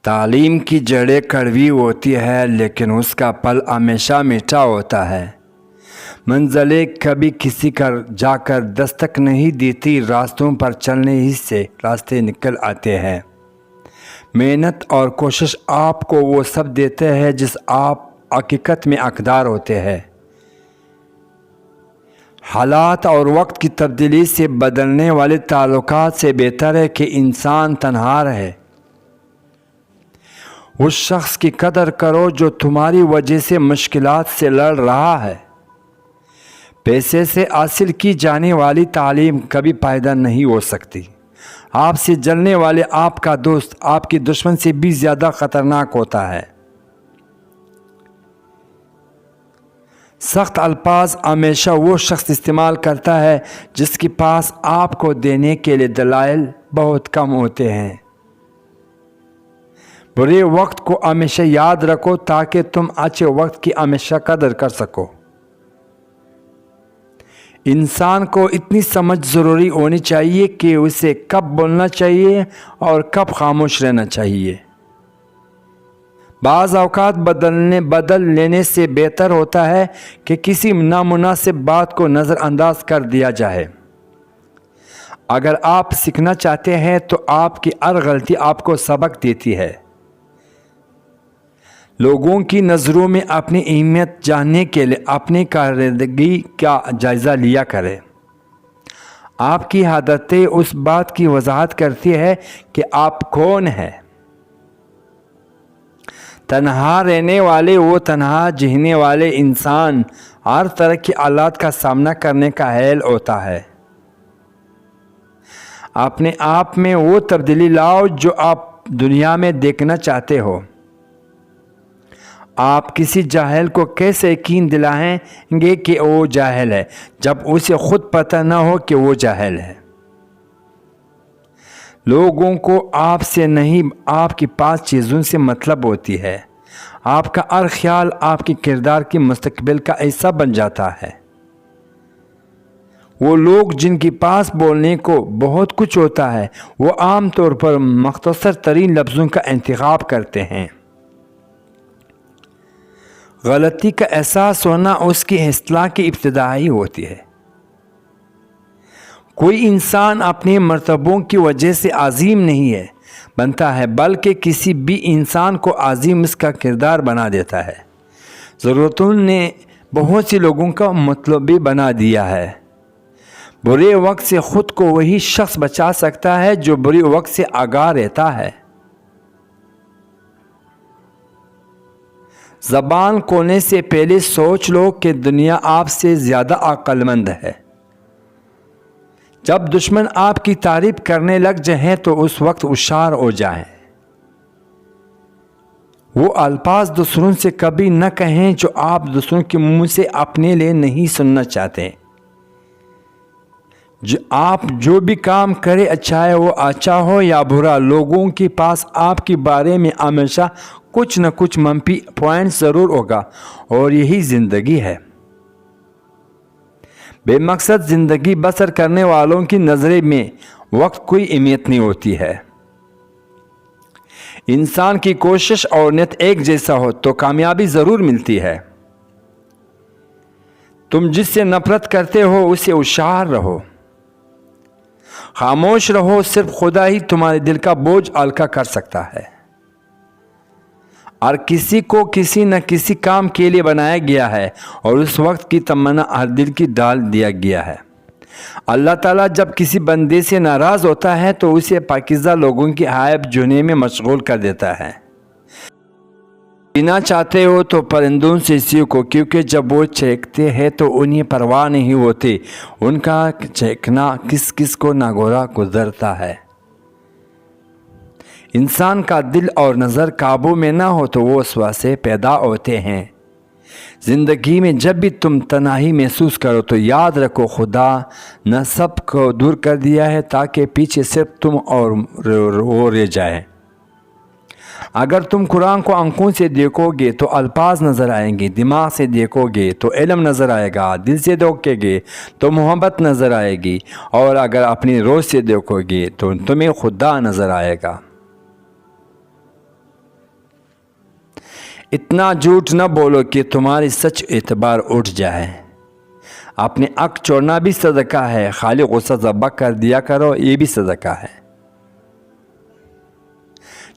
تعلیم کی جڑیں کڑوی ہوتی ہے لیکن اس کا پل ہمیشہ میٹھا ہوتا ہے۔ منزلیں کبھی کسی کا جا کر دستک نہیں دیتی، راستوں پر چلنے ہی سے راستے نکل آتے ہیں۔ محنت اور کوشش آپ کو وہ سب دیتے ہیں جس آپ حقیقت میں حقدار ہوتے ہیں۔ حالات اور وقت کی تبدیلی سے بدلنے والے تعلقات سے بہتر ہے کہ انسان تنہا رہے۔ اس شخص کی قدر کرو جو تمہاری وجہ سے مشکلات سے لڑ رہا ہے۔ پیسے سے حاصل کی جانے والی تعلیم کبھی پائیدار نہیں ہو سکتی۔ آپ سے جلنے والے آپ کا دوست آپ کے دشمن سے بھی زیادہ خطرناک ہوتا ہے۔ سخت الفاظ ہمیشہ وہ شخص استعمال کرتا ہے جس کے پاس آپ کو دینے کے لیے دلائل بہت کم ہوتے ہیں۔ برے وقت کو ہمیشہ یاد رکھو تاکہ تم اچھے وقت کی ہمیشہ قدر کر سکو۔ انسان کو اتنی سمجھ ضروری ہونی چاہیے کہ اسے کب بولنا چاہیے اور کب خاموش رہنا چاہیے۔ بعض اوقات بدل لینے سے بہتر ہوتا ہے کہ کسی نامناسب بات کو نظر انداز کر دیا جائے۔ اگر آپ سیکھنا چاہتے ہیں تو آپ کی ہر غلطی آپ کو سبق دیتی ہے۔ لوگوں کی نظروں میں اپنی اہمیت جاننے کے لیے اپنی کارکردگی کا جائزہ لیا کریں۔ آپ کی عادتیں اس بات کی وضاحت کرتی ہے کہ آپ کون ہیں۔ تنہا رہنے والے وہ تنہا جینے والے انسان ہر طرح کی حالات کا سامنا کرنے کا اہل ہوتا ہے۔ اپنے آپ میں وہ تبدیلی لاؤ جو آپ دنیا میں دیکھنا چاہتے ہو۔ آپ کسی جاہل کو کیسے یقین دلائیں گے کہ وہ جاہل ہے جب اسے خود پتہ نہ ہو کہ وہ جاہل ہے؟ لوگوں کو آپ سے نہیں آپ کی پاس چیزوں سے مطلب ہوتی ہے۔ آپ کا ہر خیال آپ کے کردار کے مستقبل کا حصہ بن جاتا ہے۔ وہ لوگ جن کے پاس بولنے کو بہت کچھ ہوتا ہے وہ عام طور پر مختصر ترین لفظوں کا انتخاب کرتے ہیں۔ غلطی کا احساس ہونا اس کی اصلاح کی ابتدا ہی ہوتی ہے۔ کوئی انسان اپنے مرتبوں کی وجہ سے عظیم نہیں بنتا ہے بلکہ کسی بھی انسان کو عظیم اس کا کردار بنا دیتا ہے۔ ضرورتوں نے بہت سے لوگوں کا مطلوبی بنا دیا ہے۔ برے وقت سے خود کو وہی شخص بچا سکتا ہے جو برے وقت سے آگاہ رہتا ہے۔ زبان کھولنے سے پہلے سوچ لو کہ دنیا آپ سے زیادہ عقل مند ہے۔ جب دشمن آپ کی تعریف کرنے لگ جائیں تو اس وقت ہوشیار ہو جائیں۔ وہ الفاظ دوسروں سے کبھی نہ کہیں جو آپ دوسروں کے منہ سے اپنے لیے نہیں سننا چاہتے۔ آپ جو بھی کام کرے چاہے وہ اچھا ہو یا برا، لوگوں کے پاس آپ کے بارے میں ہمیشہ کچھ نہ کچھ منفی پوائنٹ ضرور ہوگا، اور یہی زندگی ہے۔ بے مقصد زندگی بسر کرنے والوں کی نظر میں وقت کوئی اہمیت نہیں ہوتی ہے۔ انسان کی کوشش اور نیت ایک جیسا ہو تو کامیابی ضرور ملتی ہے۔ تم جس سے نفرت کرتے ہو اسے ہوشیار رہو، خاموش رہو، صرف خدا ہی تمہارے دل کا بوجھ ہلکا کر سکتا ہے۔ ہر کسی کو کسی نہ کسی کام کے لیے بنایا گیا ہے اور اس وقت کی تمنا ہر دل کی ڈال دیا گیا ہے۔ اللہ تعالیٰ جب کسی بندے سے ناراض ہوتا ہے تو اسے پاکیزہ لوگوں کی عیب جونے میں مشغول کر دیتا ہے۔ جینا چاہتے ہو تو پرندوں سے سیکھو، کیونکہ جب وہ چہکتے ہیں تو انہیں پرواہ نہیں ہوتی ان کا چہکنا کس کس کو ناگوارا گزرتا ہے۔ انسان کا دل اور نظر قابو میں نہ ہو تو وہ وسوسے پیدا ہوتے ہیں۔ زندگی میں جب بھی تم تنہائی محسوس کرو تو یاد رکھو خدا نے سب کو دور کر دیا ہے تاکہ پیچھے صرف تم اور وہ رہ جائے۔ اگر تم قرآن کو آنکھوں سے دیکھو گے تو الفاظ نظر آئیں گے، دماغ سے دیکھو گے تو علم نظر آئے گا، دل سے دیکھو گے تو محبت نظر آئے گی، اور اگر اپنی روح سے دیکھو گے تو تمہیں خدا نظر آئے گا۔ اتنا جھوٹ نہ بولو کہ تمہاری سچ اعتبار اٹھ جائے۔ اپنے حق چھوڑنا بھی صدقہ ہے، خالی غصہ ذبح کر دیا کرو، یہ بھی صدقہ ہے۔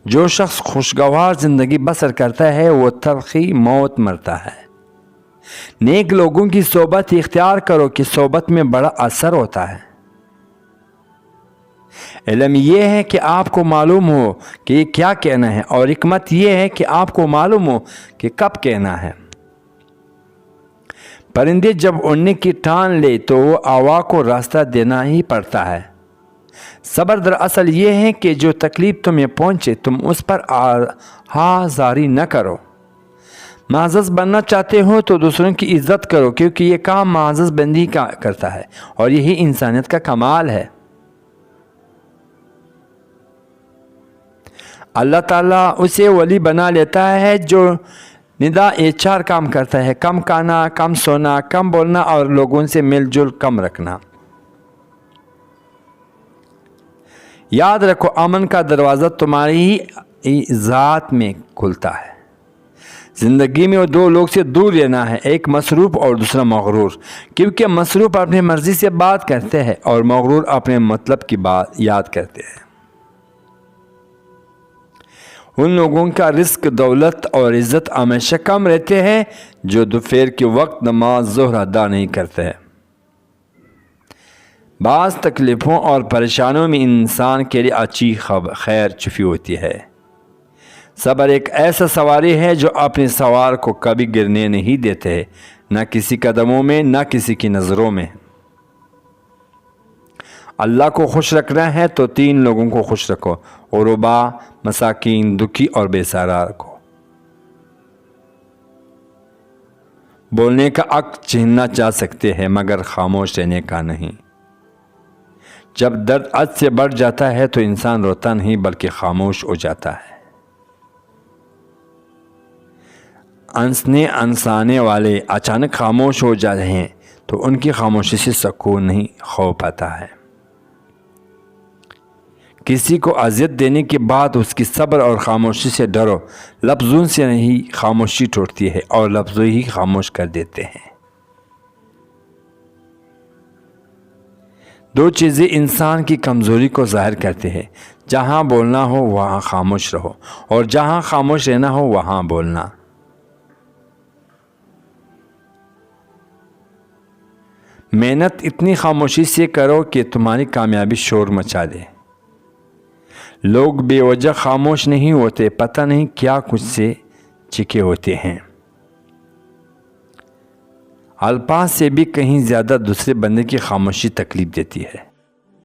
جو شخص خوشگوار زندگی بسر کرتا ہے وہ تلخی موت مرتا ہے۔ نیک لوگوں کی صحبت اختیار کرو کہ صحبت میں بڑا اثر ہوتا ہے۔ علم یہ ہے کہ آپ کو معلوم ہو کہ یہ کیا کہنا ہے، اور حکمت یہ ہے کہ آپ کو معلوم ہو کہ کب کہنا ہے۔ پرندے جب اڑنے کی ٹھان لے تو وہ ہوا کو راستہ دینا ہی پڑتا ہے۔ صبر دراصل یہ ہے کہ جو تکلیف تمہیں پہنچے تم اس پر آہذاری نہ کرو۔ معزز بننا چاہتے ہو تو دوسروں کی عزت کرو، کیونکہ یہ کام معزز بندی کا کرتا ہے، اور یہی انسانیت کا کمال ہے۔ اللہ تعالیٰ اسے ولی بنا لیتا ہے جو ندا چار کام کرتا ہے: کم کھانا، کم سونا، کم بولنا اور لوگوں سے مل جل کم رکھنا۔ یاد رکھو، امن کا دروازہ تمہاری ہی ذات میں کھلتا ہے۔ زندگی میں وہ دو لوگ سے دور رہنا ہے، ایک مصروف اور دوسرا مغرور، کیونکہ مصروف اپنی مرضی سے بات کرتے ہیں اور مغرور اپنے مطلب کی بات یاد کرتے ہیں۔ ان لوگوں کا رزق، دولت اور عزت ہمیشہ کم رہتے ہیں جو دوپہر کے وقت نماز ظہر ادا نہیں کرتے ہیں۔ بعض تکلیفوں اور پریشانیوں میں انسان کے لیے اچھی خیر چھپی ہوتی ہے۔ صبر ایک ایسا سواری ہے جو اپنے سوار کو کبھی گرنے نہیں دیتے، نہ کسی قدموں میں نہ کسی کی نظروں میں۔ اللہ کو خوش رکھنا ہے تو تین لوگوں کو خوش رکھو: غربا، مساکین، دکھی اور بے سہارا کو۔ بولنے کا حق چھیننا چاہ سکتے ہیں مگر خاموش رہنے کا نہیں۔ جب درد حد سے بڑھ جاتا ہے تو انسان روتا نہیں بلکہ خاموش ہو جاتا ہے۔ ہنسنے ہنسانے والے اچانک خاموش ہو جاتے ہیں تو ان کی خاموشی سے سکون نہیں، خوف آتا ہے۔ کسی کو اذیت دینے کے بعد اس کی صبر اور خاموشی سے ڈرو۔ لفظوں سے نہیں خاموشی ٹوٹتی ہے اور لفظوں ہی خاموش کر دیتے ہیں۔ دو چیزیں انسان کی کمزوری کو ظاہر کرتے ہیں: جہاں بولنا ہو وہاں خاموش رہو، اور جہاں خاموش رہنا ہو وہاں بولنا۔ محنت اتنی خاموشی سے کرو کہ تمہاری کامیابی شور مچا دے۔ لوگ بے وجہ خاموش نہیں ہوتے، پتہ نہیں کیا کچھ سے چکے ہوتے ہیں۔ الفاظ سے بھی کہیں زیادہ دوسرے بندے کی خاموشی تکلیف دیتی ہے۔